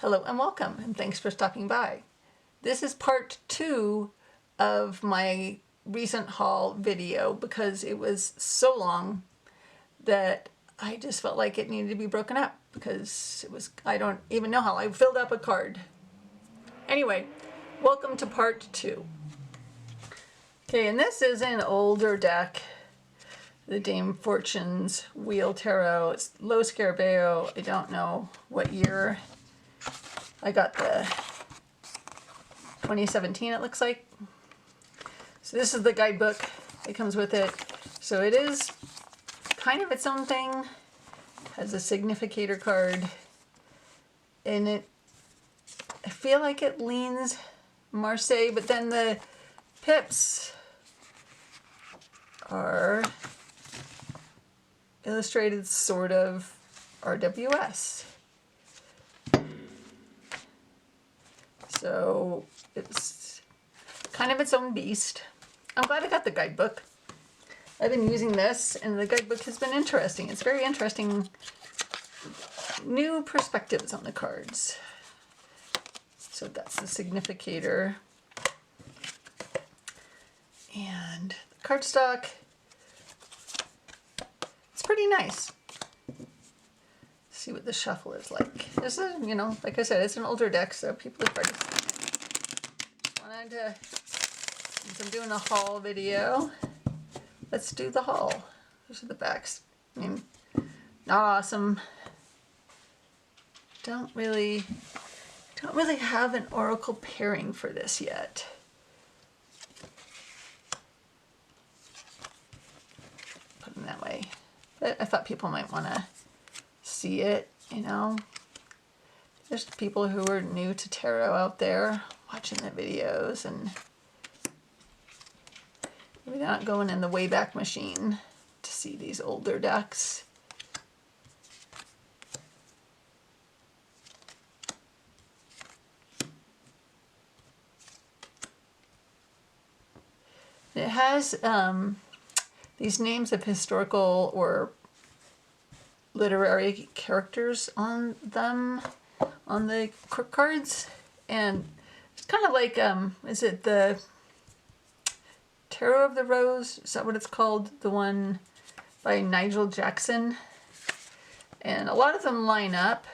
Hello and welcome, and thanks for stopping by. This is part 2 of my recent haul video because it was so long that I just felt like it needed to be broken up because I don't even know how I filled up a card. Anyway, welcome to part 2. Okay, and this is an older deck, the Dame Fortune's Wheel Tarot. It's Lo Scarabeo. I don't know what year. I got the 2017, it looks like. So this is the guidebook that comes with it. So it is kind of its own thing. Has a significator card. And I feel like it leans Marseille, but then the pips are illustrated sort of RWS. So it's kind of its own beast. I'm glad I got the guidebook. I've been using this and the guidebook has been interesting. It's very interesting. New perspectives on the cards. So that's the significator. And the cardstock, it's pretty nice. See what the shuffle is like. This is, like I said, it's an older deck, so people have already seen it. Wanted to, since I'm doing a haul video, let's do the haul. Those are the backs. I mean, not awesome. Don't really have an oracle pairing for this yet. Put them that way. But I thought people might want to see it, There's people who are new to tarot out there watching the videos and maybe they're not going in the Wayback Machine to see these older decks. It has these names of historical or literary characters on them, on the cards, and it's kind of like, is it the Tarot of the Rose? Is that what it's called? The one by Nigel Jackson. And a lot of them line up.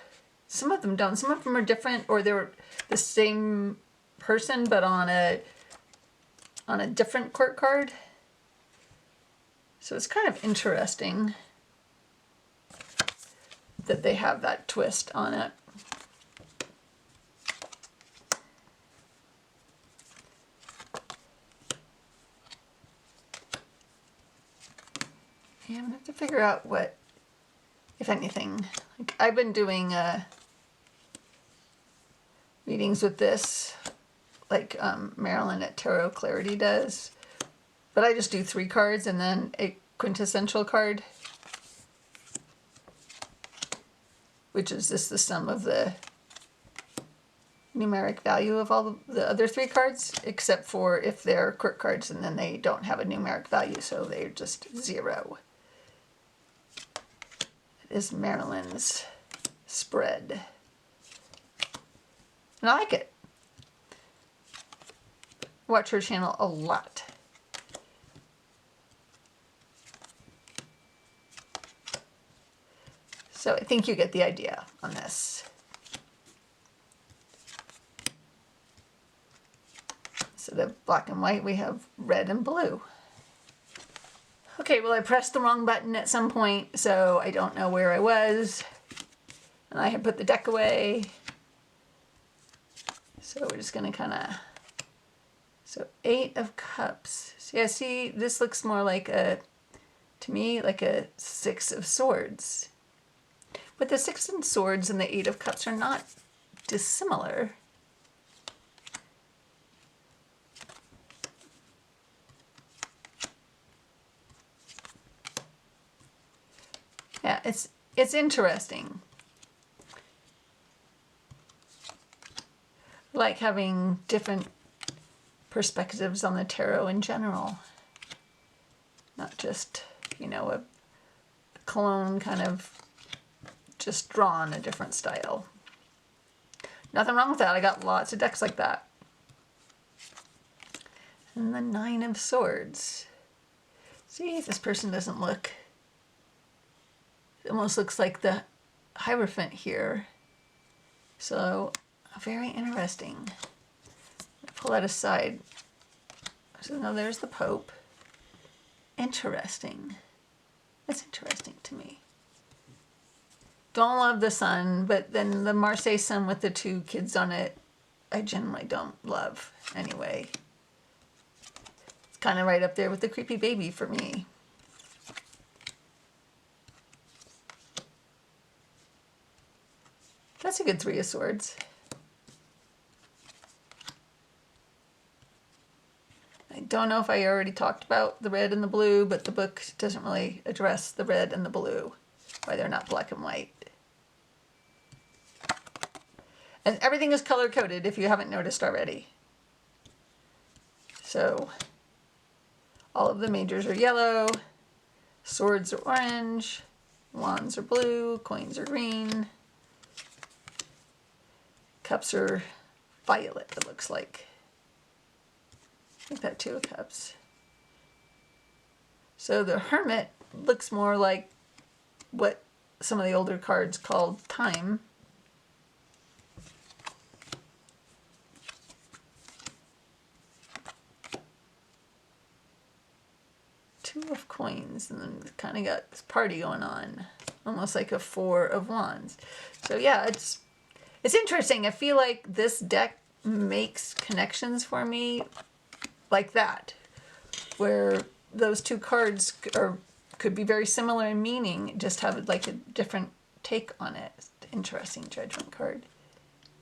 Some of them don't. Some of them are different, or they're the same person, but on a different court card. So it's kind of interesting that they have that twist on it. Yeah, I'm gonna have to figure out what, if anything, like I've been doing readings with this, like Marilyn at Tarot Clarity does, but I just do 3 cards and then a quintessential card, which is just the sum of the numeric value of all the other 3 cards, except for if they're court cards and then they don't have a numeric value, so they're just 0. It is Marilyn's spread. And I like it. Watch her channel a lot. So I think you get the idea on this. Instead of black and white, we have red and blue. Okay, well I pressed the wrong button at some point, so I don't know where I was. And I had put the deck away. So we're just gonna so 8 of Cups. So yeah, see, this looks more like to me, like a 6 of Swords. But the 6 of Swords and the 8 of Cups are not dissimilar. Yeah, it's interesting. I like having different perspectives on the tarot in general. Not just, a clone kind of just drawn a different style. Nothing wrong with that. I got lots of decks like that. And the Nine of Swords. See, this person doesn't look... It almost looks like the Hierophant here. So, very interesting. Pull that aside. So now there's the Pope. Interesting. That's interesting to me. Don't love the sun, but then the Marseille sun with the two kids on it, I generally don't love anyway. It's kind of right up there with the creepy baby for me. That's a good Three of Swords. I don't know if I already talked about the red and the blue, but the book doesn't really address the red and the blue, why they're not black and white. And everything is color-coded if you haven't noticed already. So, all of the majors are yellow, swords are orange, wands are blue, coins are green, cups are violet, it looks like. I think that Two of Cups. So the Hermit looks more like what some of the older cards called Time. Two of Coins, and then kind of got this party going on, almost like a Four of Wands. So yeah, it's interesting. I feel like this deck makes connections for me like that, where those two cards could be very similar in meaning, just have like a different take on it. Interesting Judgment card.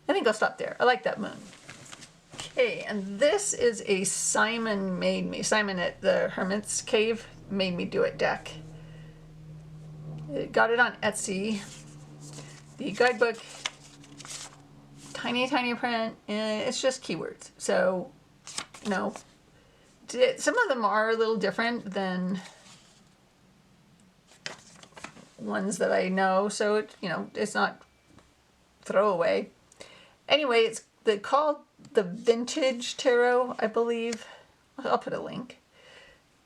I think I'll stop there. I like that moon. Okay, and this is a Simon at the Hermit's Cave made me do it deck. Got it on Etsy. The guidebook, tiny print, and it's just keywords. So, you know, some of them are a little different than ones that I know, so it, you know, it's not throwaway. Anyway, it's called the Vintage Tarot, I believe. I'll put a link.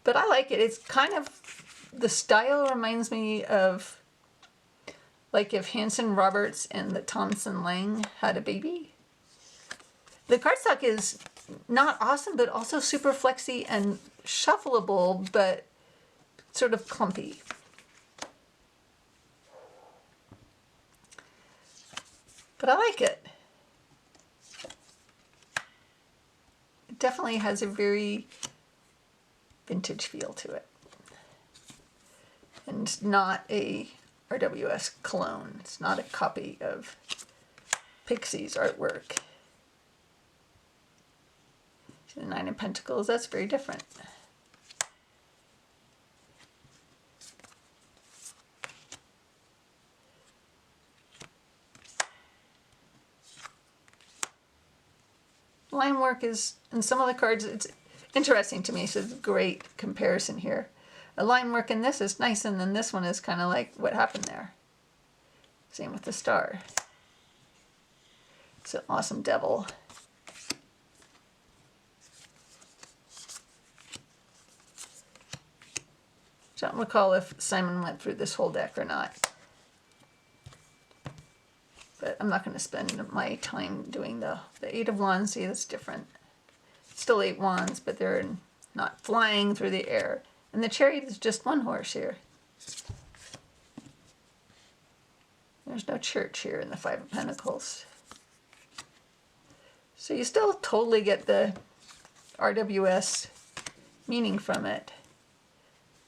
But I like it. It's kind of, the style reminds me of like if Hanson Roberts and the Thompson Lang had a baby. The cardstock is not awesome, but also super flexy and shuffleable, but sort of clumpy. But I like it. It definitely has a very vintage feel to it. And not a RWS clone. It's not a copy of Pixie's artwork. The Nine of Pentacles, that's very different. Line work is, in some of the cards, it's interesting to me, so it's a great comparison here. The line work in this is nice, and then this one is kind of like what happened there. Same with the star. It's an awesome devil. I don't recall if Simon went through this whole deck or not. But I'm not going to spend my time doing the Eight of Wands. See, that's different. Still 8 wands, but they're not flying through the air. And the Chariot is just one horse here. There's no church here in the Five of Pentacles. So you still totally get the RWS meaning from it.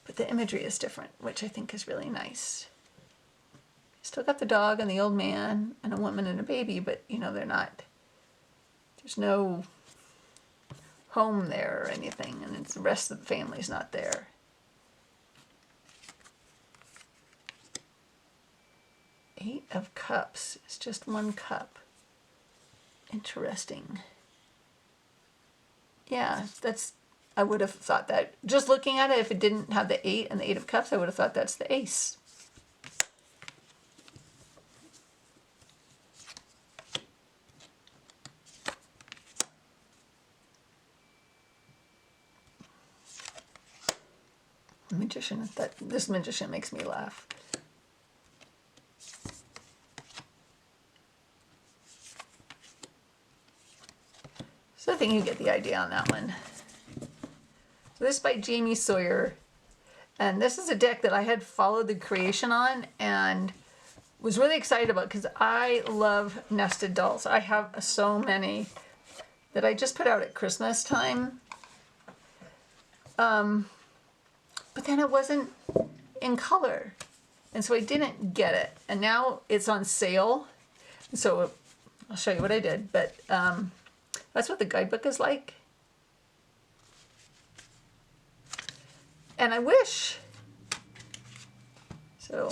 But the imagery is different, which I think is really nice. Still got the dog and the old man and a woman and a baby, but you know, they're not, there's no home there or anything, and it's, the rest of the family's not there. Eight of Cups. It's just one cup. Interesting. Yeah, that's, I would have thought that. Just looking at it, if it didn't have the 8 and the 8 of Cups, I would have thought that's the Ace. magician. This magician makes me laugh. So I think you get the idea on that one. So this is by Jamie Sawyer. And this is a deck that I had followed the creation on and was really excited about because I love nested dolls. I have so many that I just put out at Christmas time. But then it wasn't in color. And so I didn't get it. And now it's on sale. So I'll show you what I did. But that's what the guidebook is like. And I wish, so,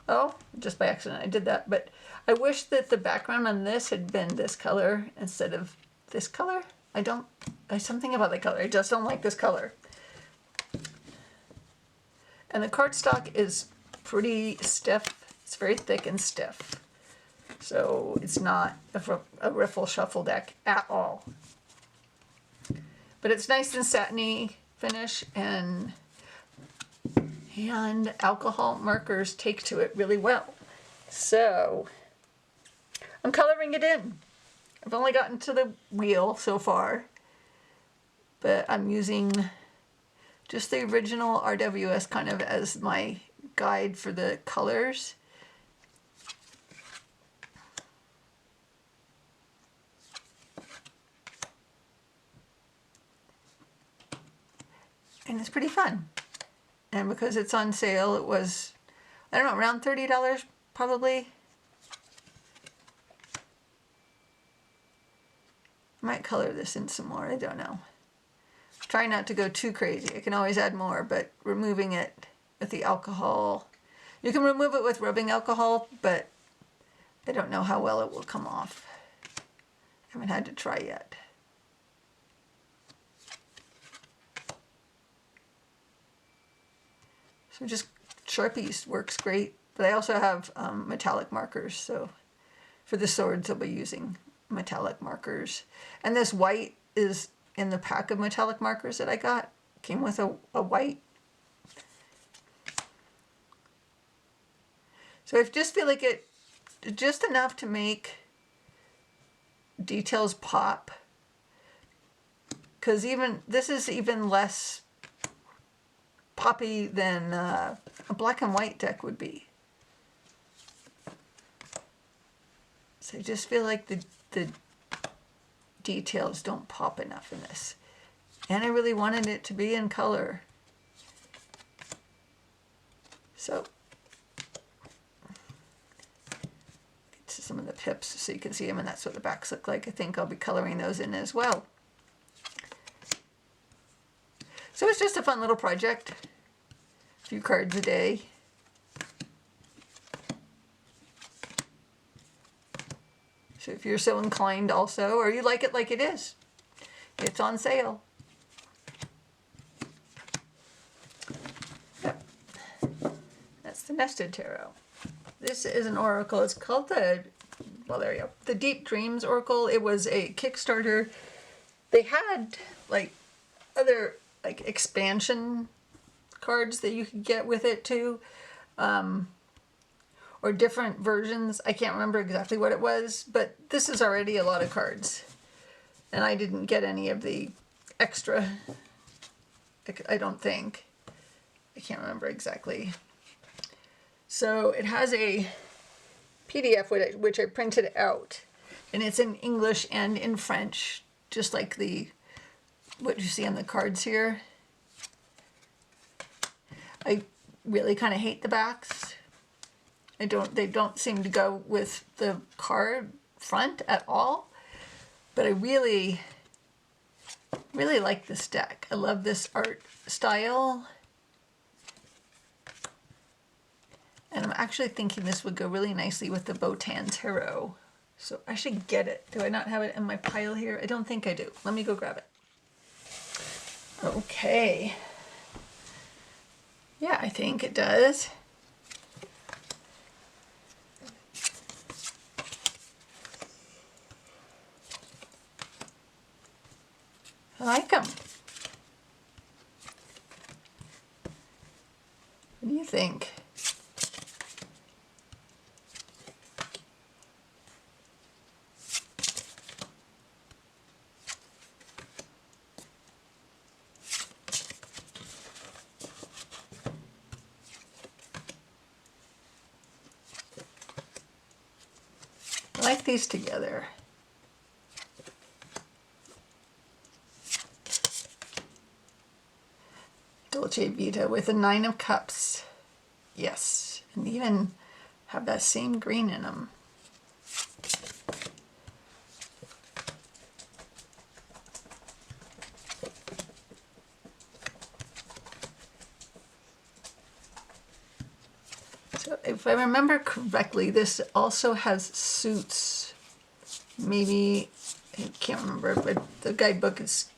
oh, just by accident I did that, but I wish that the background on this had been this color instead of this color. There's something about the color, I just don't like this color. And the cardstock is pretty stiff, it's very thick and stiff. So it's not a riffle shuffle deck at all. But it's nice and satiny finish, and alcohol markers take to it really well. So I'm coloring it in. I've only gotten to the wheel so far, but I'm using just the original RWS kind of as my guide for the colors. And it's pretty fun. And because it's on sale, it was, I don't know, around $30 probably. Might color this in some more, I don't know. Try not to go too crazy. I can always add more, but removing it with the alcohol. You can remove it with rubbing alcohol, but I don't know how well it will come off. I haven't had to try yet. So just Sharpies works great, but I also have metallic markers, so for the swords I'll be using metallic markers. And this white is in the pack of metallic markers that I got. Came with a white. So I just feel like it just enough to make details pop, because even this is even less poppy than a black and white deck would be. So I just feel like the details don't pop enough in this. And I really wanted it to be in color. So get to some of the pips so you can see them, and that's what the backs look like. I think I'll be coloring those in as well. So it's just a fun little project. A few cards a day. So if you're so inclined also, or you like it is, it's on sale. Yep. That's the Nested Tarot. This is an oracle. It's called the, well, there you go, the Deep Dreams Oracle. It was a Kickstarter. They had like other like expansion cards that you could get with it too, or different versions. I can't remember exactly what it was, but this is already a lot of cards, and I didn't get any of the extra. I don't think. I can't remember exactly. So it has a PDF which I printed out, and it's in English and in French, just like what you see on the cards here. I really kind of hate the backs. They don't seem to go with the card front at all. But I really, really like this deck. I love this art style. And I'm actually thinking this would go really nicely with the Botan Tarot. So I should get it. Do I not have it in my pile here? I don't think I do. Let me go grab it. Okay. Yeah, I think it does. I like them. What do you think? I like these together. Dolce Vita with a 9 of Cups. Yes, and even have that same green in them. So if I remember correctly, this also has suits. Maybe, I can't remember, but the guidebook is,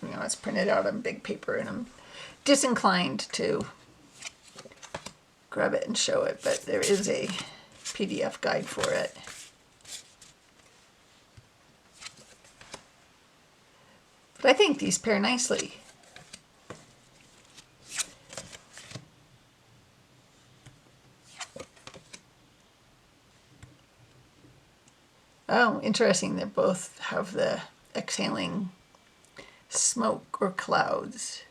you know, it's printed out on big paper and I'm disinclined to grab it and show it, but there is a PDF guide for it. But I think these pair nicely. Oh, interesting. They both have the exhaling smoke or clouds.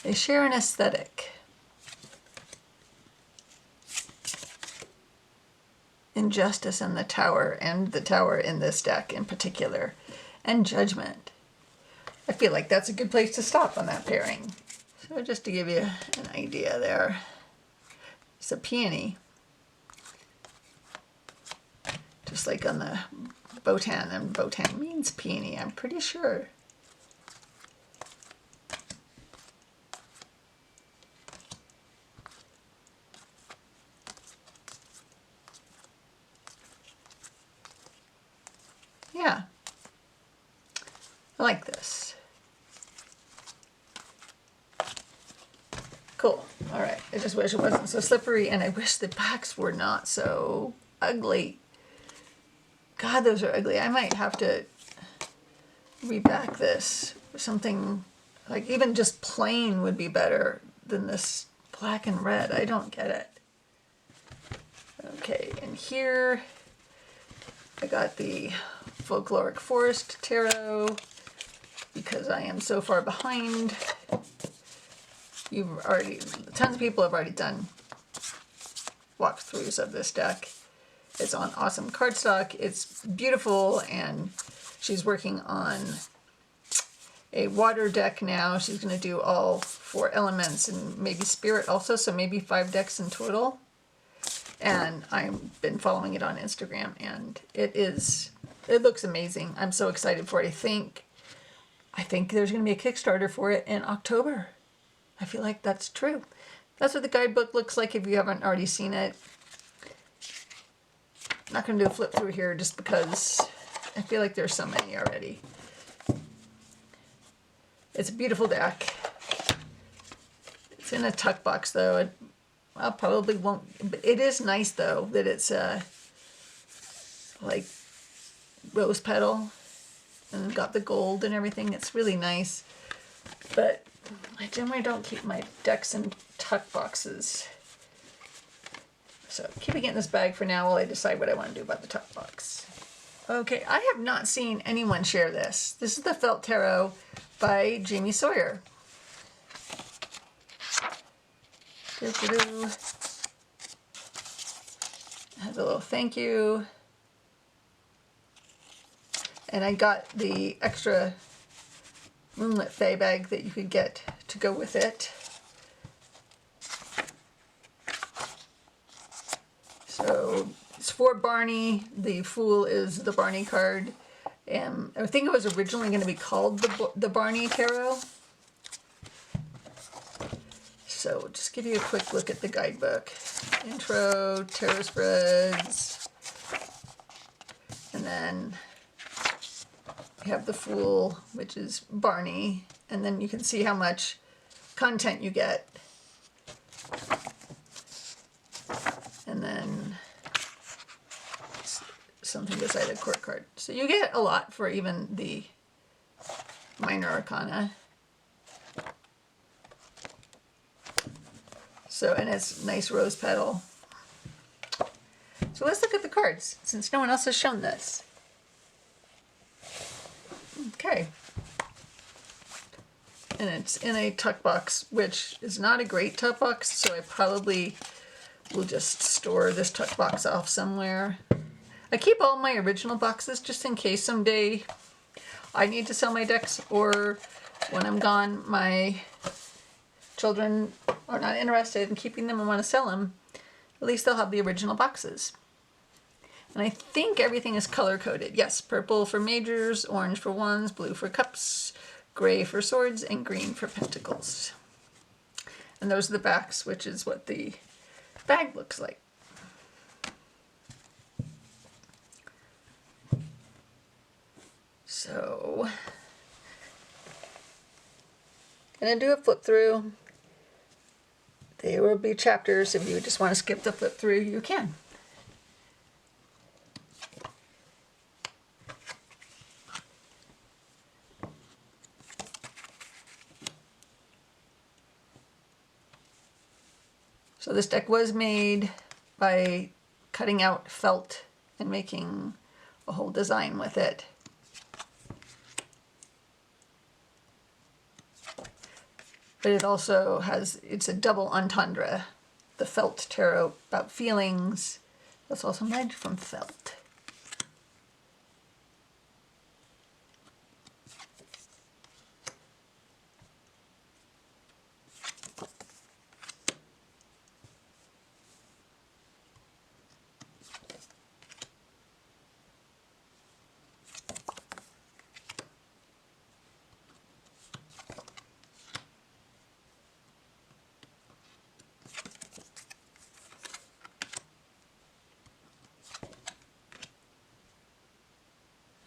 They share an aesthetic. Injustice and the Tower in this deck in particular, and Judgment. I feel like that's a good place to stop on that pairing. So just to give you an idea there. It's a peony. Just like on the Botan, and Botan means peony, I'm pretty sure. Yeah, I like this. Cool. All right. I just wish it wasn't so slippery, and I wish the backs were not so ugly. God, those are ugly. I might have to reback this. Something like even just plain would be better than this black and red. I don't get it. Okay, and here I got the Folkloric Forest Tarot because I am so far behind. Tons of people have already done walkthroughs of this deck. It's on awesome cardstock. It's beautiful, and she's working on a water deck now. She's going to do all 4 elements and maybe spirit also, so maybe 5 decks in total. And I've been following it on Instagram, and it looks amazing. I'm so excited for it. I think there's going to be a Kickstarter for it in October. I feel like that's true. That's what the guidebook looks like if you haven't already seen it. I'm not going to do a flip through here just because I feel like there's so many already. It's a beautiful deck. It's in a tuck box though. I probably won't, but it is nice though that it's like rose petal and got the gold and everything. It's really nice, but I generally don't keep my decks in tuck boxes. So keeping it in this bag for now while I decide what I want to do about the tuck box. Okay, I have not seen anyone share this. This is the Felt Tarot by Jamie Sawyer. It has a little thank you. And I got the extra Moonlit Fae bag that you could get to go with it. So it's for Barney. The Fool is the Barney card. And I think it was originally going to be called the Barney Tarot. So just give you a quick look at the guidebook. Intro, tarot spreads, and then you have the Fool, which is Barney, and then you can see how much content you get. And then something beside a court card. So you get a lot for even the minor arcana. So, and it's nice rose petal. So let's look at the cards, since no one else has shown this. Okay. And it's in a tuck box, which is not a great tuck box, so I probably will just store this tuck box off somewhere. I keep all my original boxes just in case someday I need to sell my decks, or when I'm gone, my children are not interested in keeping them and want to sell them. At least they'll have the original boxes. And I think everything is color-coded. Yes, purple for majors, orange for wands, blue for cups, gray for swords, and green for pentacles. And those are the backs, which is what the bag looks like. So, I'm going to do a flip through. There will be chapters. If you just want to skip the flip through, you can. So this deck was made by cutting out felt and making a whole design with it. But it also has, it's a double entendre. The felt tarot about feelings. That's also made from felt.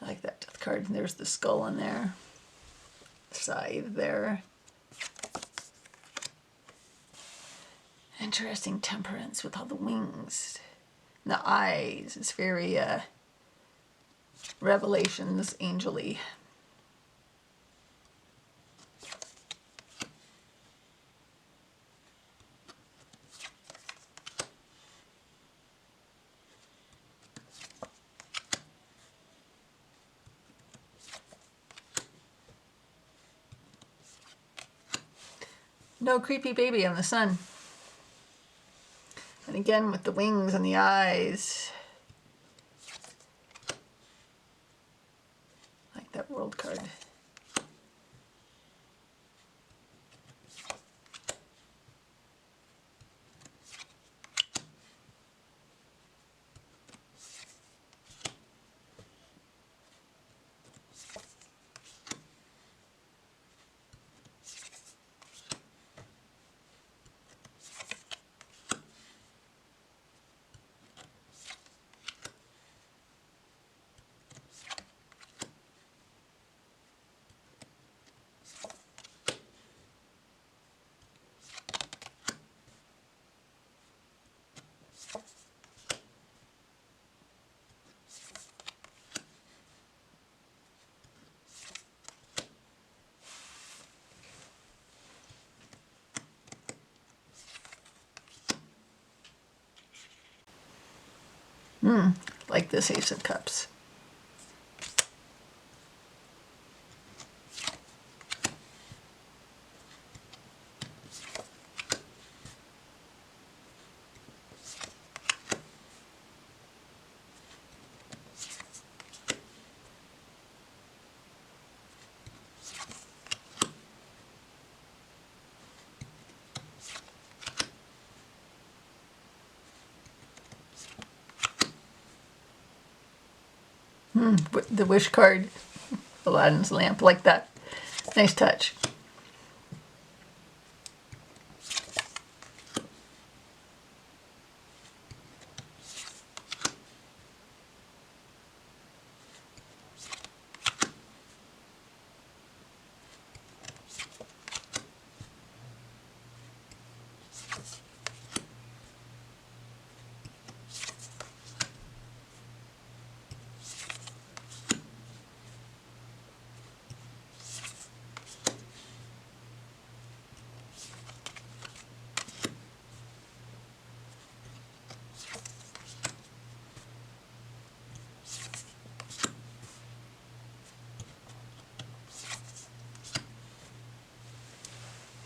I like that death card. And there's the skull in there. Scythe there. Interesting temperance with all the wings. And the eyes. It's very Revelations angel-y. No creepy baby on the sun. And again with the wings and the eyes. Like that world card. Like this Ace of Cups. The wish card, Aladdin's lamp, like that. Nice touch.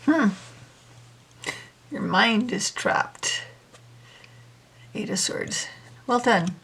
Your mind is trapped. 8 of Swords. Well done.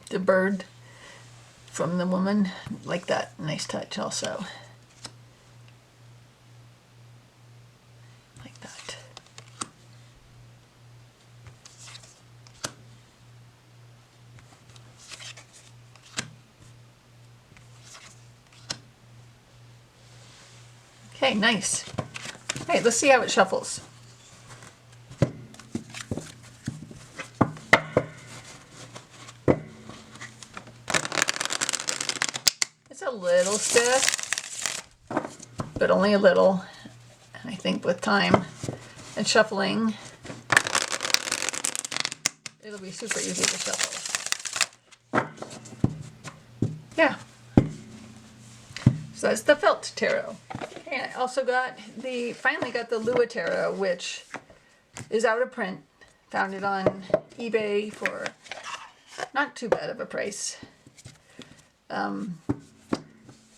The bird from the woman, like that. Nice touch also. Like that. Okay, nice. All right, let's see how it shuffles. It's a little stiff, but only a little. And I think with time and shuffling, it'll be super easy to shuffle. Yeah. So that's the Felt Tarot. And I also finally got the Lua Tarot, which is out of print. Found it on eBay for not too bad of a price.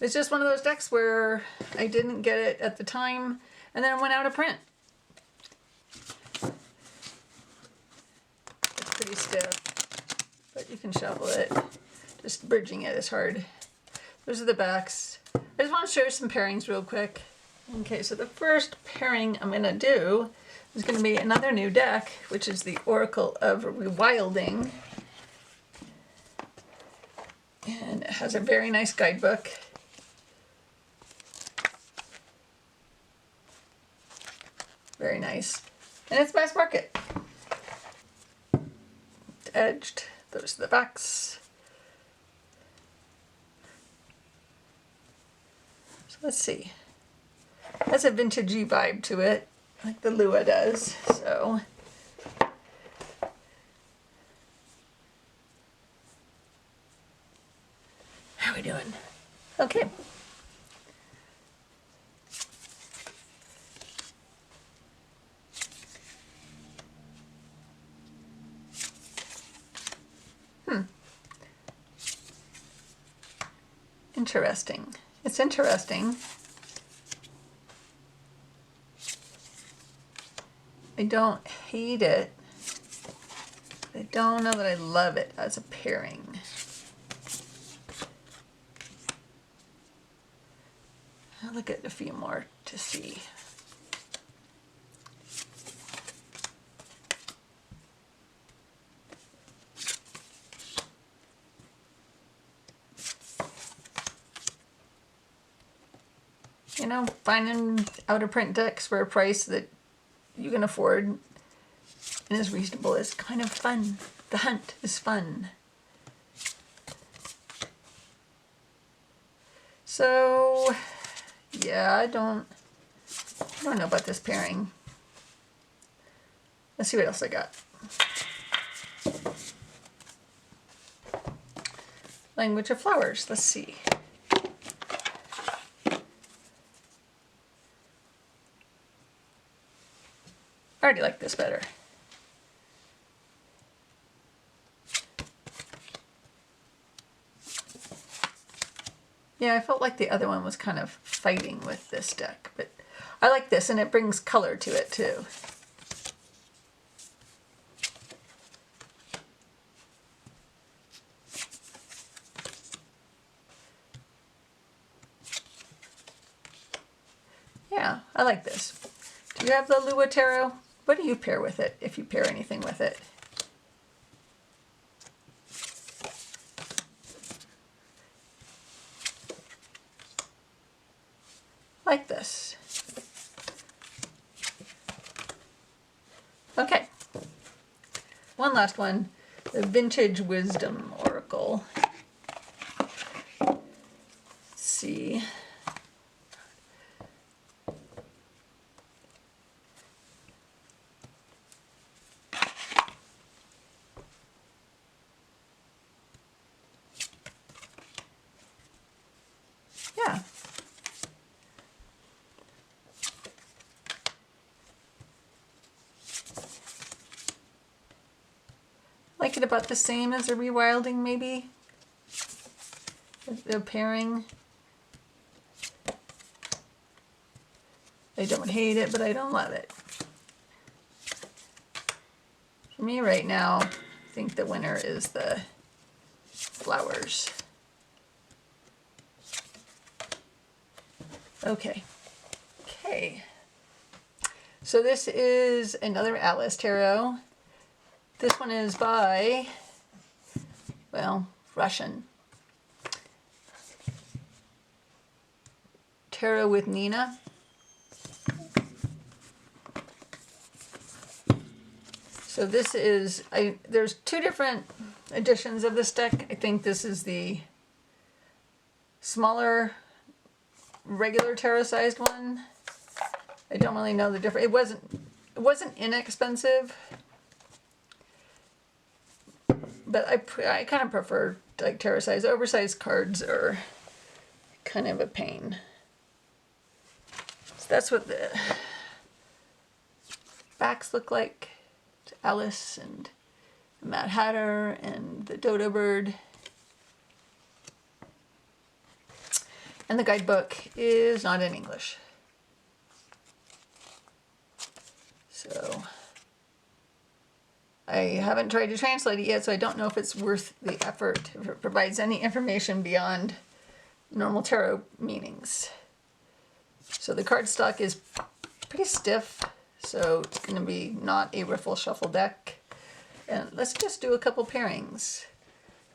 It's just one of those decks where I didn't get it at the time and then it went out of print. It's pretty stiff, but you can shuffle it. Just bridging it is hard. Those are the backs. I just want to show you some pairings real quick. Okay, so the first pairing I'm going to do is going to be another new deck, which is the Oracle of Rewilding. And it has a very nice guidebook. Very nice. And it's mass market. It's edged. Those are the backs. So let's see. It has a vintagey vibe to it, like the Lua does. So how are we doing? Okay. Interesting. It's interesting. I don't hate it. I don't know that I love it as a pairing. I'll look at a few more to see. You know, finding out of print decks for a price that you can afford and is reasonable is kind of fun. The hunt is fun. So, yeah, I don't know about this pairing. Let's see what else I got. Language of Flowers. Let's see. I already like this better. Yeah, I felt like the other one was kind of fighting with this deck, but I like this and it brings color to it too. Yeah, I like this. Do you have the Lua Tarot? What do you pair with it, if you pair anything with it? like this. Okay. One last one. The Vintage Wisdom Oracle. Let's see. Yeah. Like it about the same as a rewilding, maybe. The pairing. I don't hate it, but I don't love it. For me right now, I think the winner is the flowers. Okay. Okay. So this is another Atlas Tarot. This one is by, well, Russian. Tarot with Nina. So this is, there's two different editions of this deck. I think this is the smaller, regular tarot-sized one. I don't really know the difference. It wasn't inexpensive, but I kind of prefer like tarot-sized. Oversized cards are kind of a pain. So that's what the backs look like. It's Alice and the Mad Hatter and the Dodo Bird. And the guidebook is not in English. So I haven't tried to translate it yet, so I don't know if it's worth the effort, if it provides any information beyond normal tarot meanings. So the cardstock is pretty stiff, so it's going to be not a riffle shuffle deck. And let's just do a couple pairings.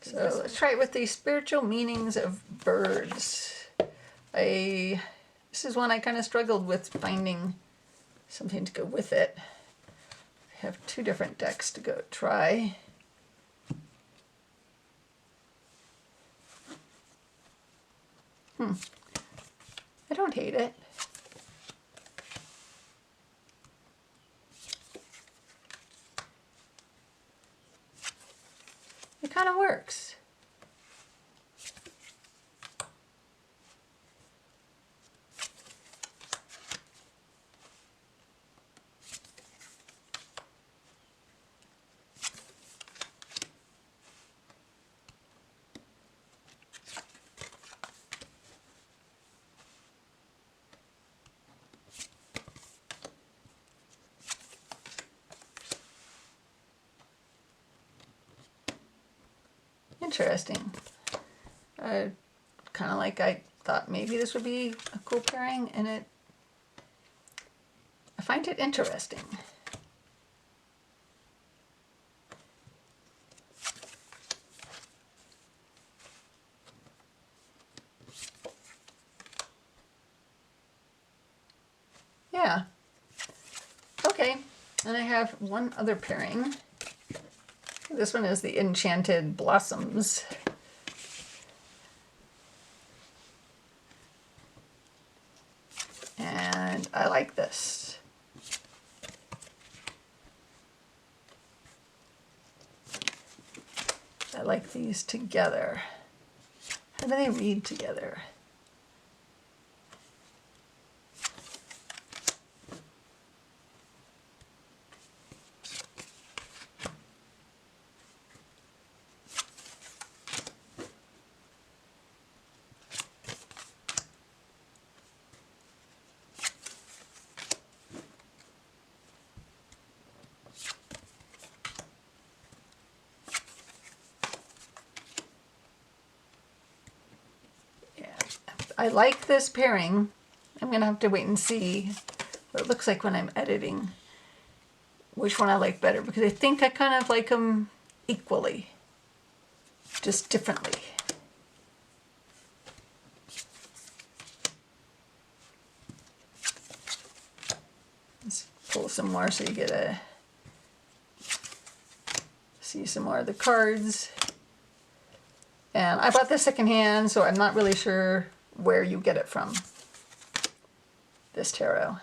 So let's try it with the spiritual meanings of birds. This is one I kind of struggled with finding something to go with it. I have two different decks to go try. I don't hate it. It kind of works. Interesting. Kind of like I thought maybe this would be a cool pairing, and I find it interesting. Yeah. Okay, and I have one other pairing. This one is the Enchanted Blossoms. And I like this. I like these together. How do they read together? I like this pairing. I'm going to have to wait and see what it looks like when I'm editing, which one I like better, because I think I kind of like them equally, just differently. some more so you get a see some more of the cards. And I bought this secondhand, so I'm not really sure where you get it from, this tarot.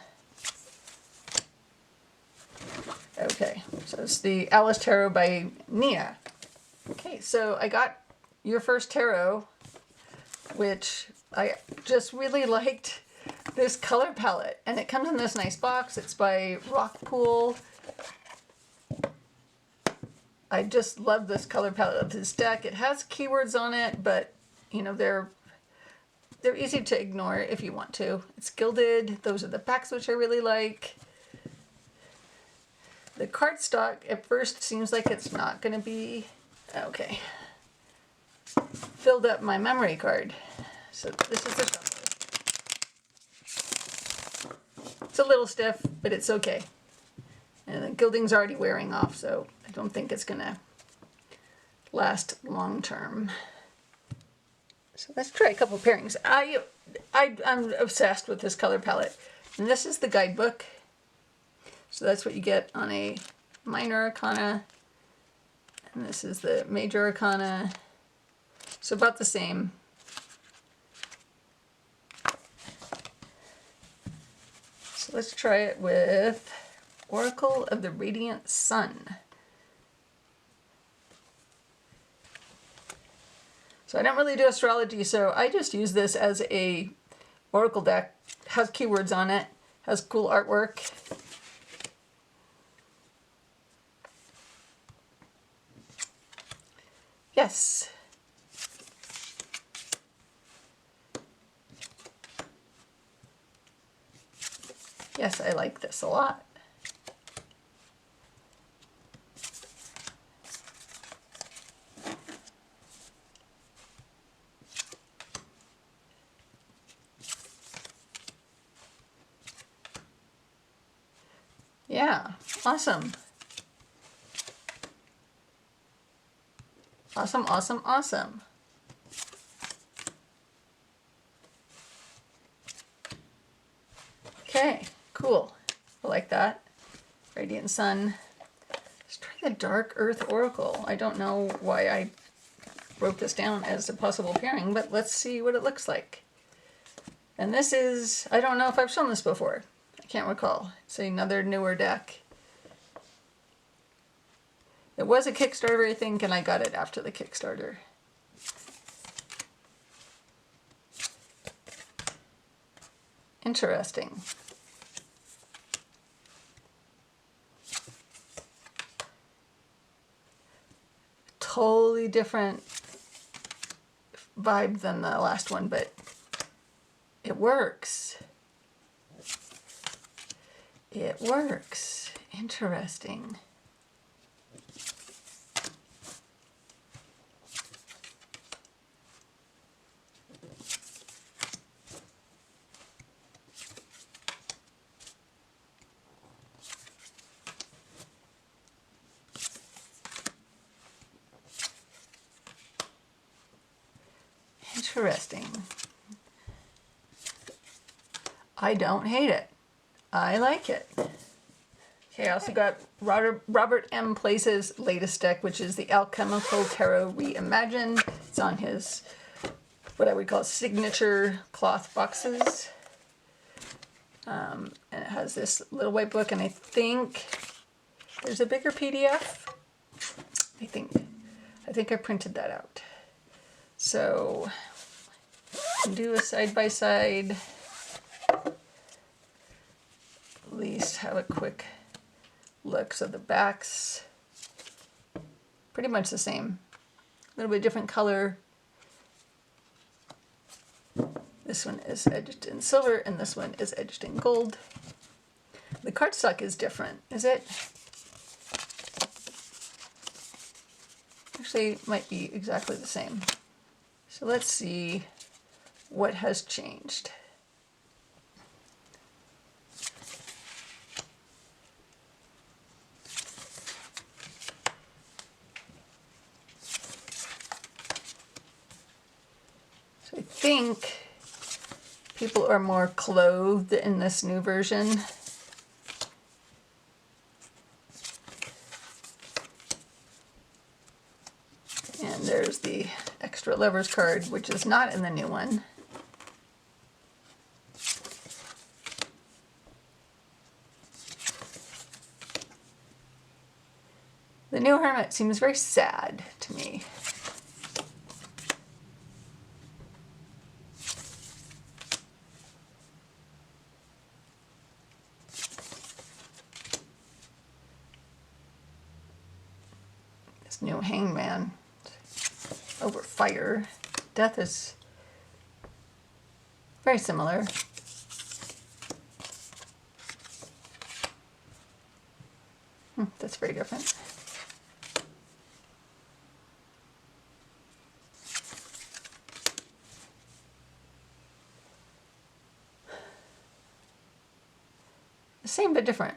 Okay, so it's the Alice Tarot by Nia. Okay, so I got your first tarot, which I just really liked this color palette. And it comes in this nice box. It's by Rockpool. I just love this color palette of this deck. It has keywords on it, but you know, they're easy to ignore if you want to. It's gilded. Those are the backs, which I really like. The cardstock at first seems like it's not going to be okay. Filled up my memory card. So this is the shuffle. It's a little stiff, but it's okay. And the gilding's already wearing off, so I don't think it's going to last long term. So let's try a couple pairings. I'm obsessed with this color palette. And this is the guidebook. So that's what you get on a minor arcana. And this is the major arcana. So about the same. So let's try it with Oracle of the Radiant Sun. So I don't really do astrology, so I just use this as a oracle deck. Has keywords on it, has cool artwork. Yes. Yes, I like this a lot. Yeah, awesome. Awesome, awesome, awesome. Okay, cool. I like that. Radiant Sun. Let's try the Dark Earth Oracle. I don't know why I wrote this down as a possible pairing, but let's see what it looks like. And this is, I don't know if I've shown this before. I can't recall. It's another newer deck. It was a Kickstarter, I think, and I got it after the Kickstarter. Interesting. Totally different vibe than the last one, but it works. It works. Interesting. Interesting. I don't hate it. I like it. Okay, I also got Robert M. Place's latest deck, which is the Alchemical Tarot Reimagined. It's on his, what I would call signature cloth boxes. And it has this little white book, and I think there's a bigger PDF. I think I printed that out. So, do a side-by-side. At least have a quick look. So the backs, pretty much the same. A little bit different color. This one is edged in silver, and this one is edged in gold. The cardstock is different, is it? Actually, it might be exactly the same. So let's see what has changed. So I think people are more clothed in this new version. there's the extra lovers card, which is not in the new one. The new Hermit seems very sad to me. This new Hangman over fire. Death is very similar. That's very different. The same but different.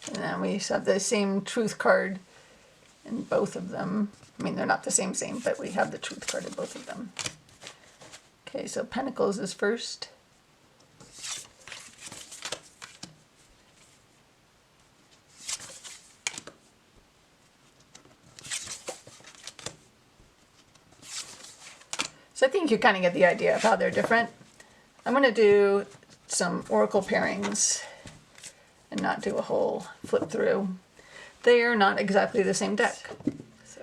And then we have the same truth card in both of them. I mean, they're not the same, but we have the truth card in both of them. Okay, so Pentacles is first. So I think you kind of get the idea of how they're different. I'm going to do some oracle pairings and not do a whole flip through. They are not exactly the same deck. So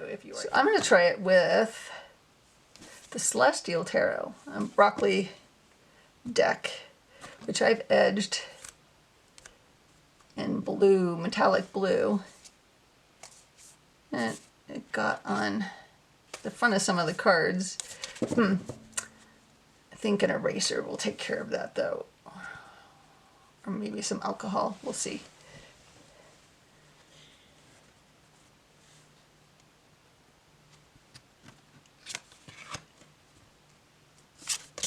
I'm going to try it with the Celestial Tarot, broccoli deck, which I've edged in blue, metallic blue. And it got on the front of some of the cards. I think an eraser will take care of that though. Or maybe some alcohol, we'll see.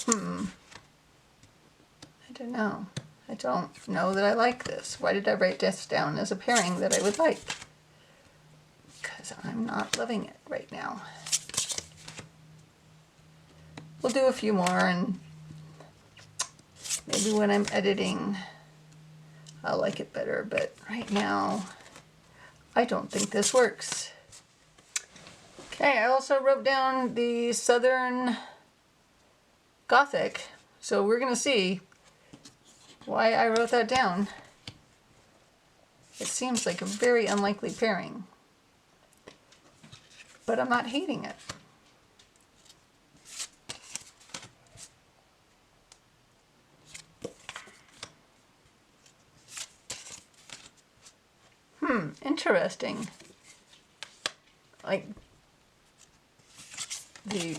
I don't know. I don't know that I like this. Why did I write this down as a pairing that I would like? Because I'm not loving it right now. We'll do a few more, and maybe when I'm editing I'll like it better, but right now I don't think this works. Okay, I also wrote down the Southern Gothic, so we're gonna see why I wrote that down. It seems like a very unlikely pairing, but I'm not hating it. Interesting. Like, the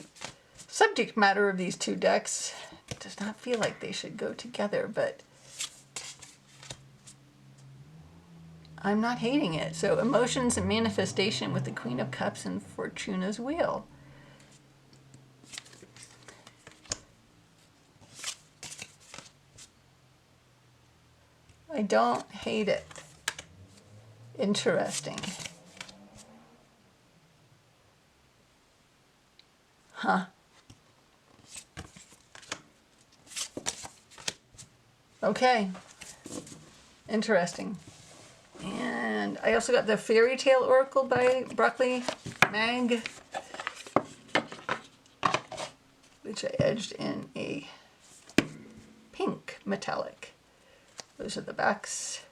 subject matter of these two decks does not feel like they should go together, but I'm not hating it. So emotions and manifestation with the Queen of Cups and Fortuna's Wheel. I don't hate it. Interesting. Huh. Okay. Interesting. And I also got the Fairy Tale Oracle by Broccoli Mag, which I edged in a pink metallic. Those are the backs.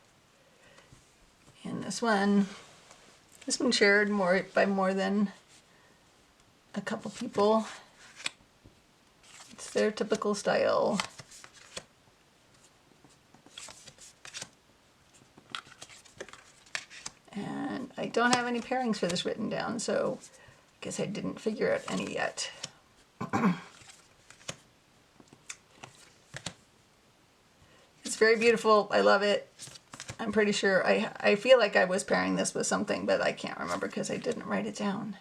And this one has been shared by more than a couple people. It's their typical style. And I don't have any pairings for this written down, so I guess I didn't figure out any yet. It's very beautiful. I love it. I'm pretty sure I feel like I was pairing this with something, but I can't remember because I didn't write it down.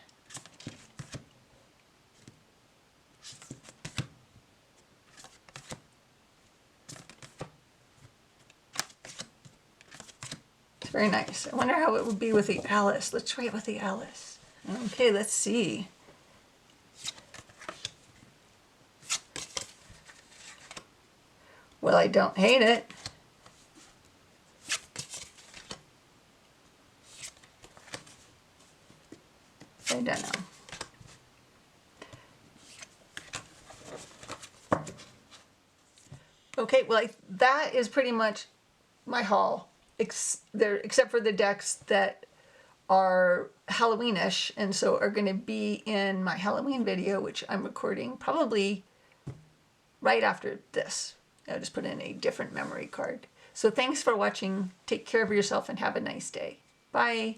Very nice. I wonder how it would be with the Alice. Let's try it with the Alice. Okay, let's see. Well, I don't hate it. I don't know. Okay, well, that is pretty much my haul, except for the decks that are Halloweenish, and so are going to be in my Halloween video, which I'm recording probably right after this. I'll just put in a different memory card. So thanks for watching. Take care of yourself and have a nice day. Bye.